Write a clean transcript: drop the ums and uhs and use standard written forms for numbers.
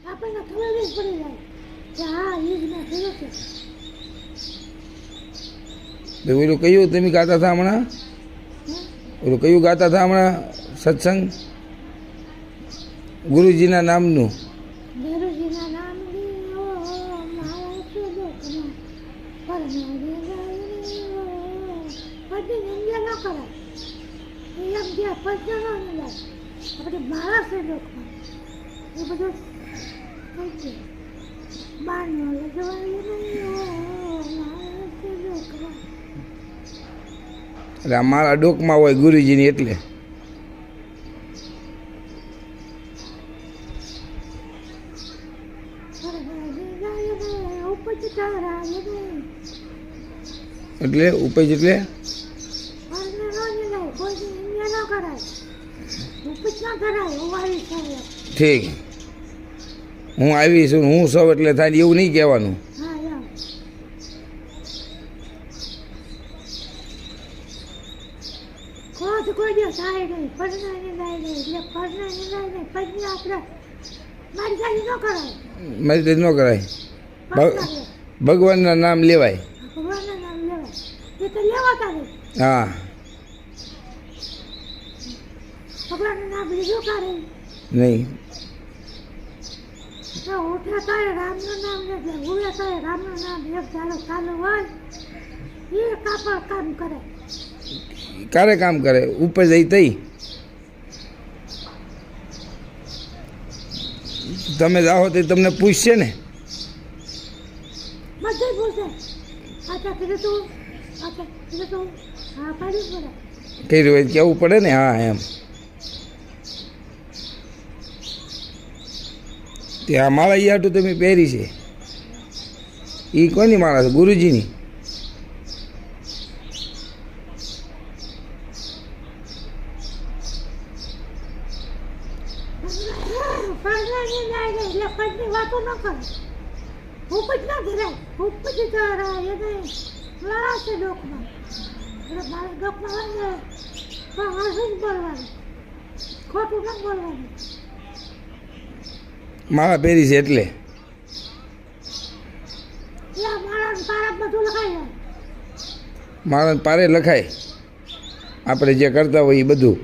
આપણને ખબર જ પડી જાય કે હા એ જ મેં થયું છે. ઓલું કયું તમે ગાતા હતા હમણાં? ઓલું કયું ગાતા હતા હમણાં સત્સંગ? ગુરુજીના નામનું. ગુરુજીના નામની ઓ મારા સુદુખમાં પરમારી ગાયની ઓ બધી નિંદ્યા ન કરાય. એમ જે પદ્ય ન નિંદાય આપણે મારા સુદુખમાં એ બધું થઈ ગયું. બારનો લજવાય નહીં ઓ મારા સુદુખમાં. એટલે આ મારા ડોકમાં હોય ગુરુજીની એટલે. એટલે ઉપજ એટલે ઠીક. હું આવી છું હું સૌ એટલે થાય એવું નહીં કહેવાનું. કોઈ દિવસ થાય નહીં પરનાની જાય નહીં એટલે પરનાની જાય નહીં પછી આપણે મારી ગાડી ન કરાય. મારી રીતે ન કરાય. ભગવાનના નામ લેવાય. ભગવાનના નામ લેવાય એ તો લેવાતા નહીં. હા ભગવાનનું નામ લીધું કરે નહીં. તો ઉઠે તારે રામનું નામ લેજે ઉડે તારે રામનું નામ એક ધારો ચાલુ હોય એ કાપડ કામ કરે. ક્યારે કામ કરે? ઉપર જઈ તઈ તમે જાઓ તો તમને પૂછશે ને. બધે પૂછે આચા કીધું તું આચા કીધું તું હા પાડ્યું પડે. કર્યું હોય કેવું પડે ને. હા એમ તે આ માળા ઈ હાટું તમે પહેરી છે એ કોની માળા છે? ગુરુજીની. પરનાની જાય નહીં એટલે પદની વાતો ન કરે. ઉપજ ના ધરાય ઉપજ ધરાય એ નહીં મારા છે ડોકમાં એટલે મારા ડોકમાં હોય ને તો હાજર બોલવાનું ખોટું ન બોલવાનું. માળા પહેરી છે એટલે મારા પારા બધું લખાઈ જાય. માળા પારે લખાય આપણે જે કરતા હોય એ બધું.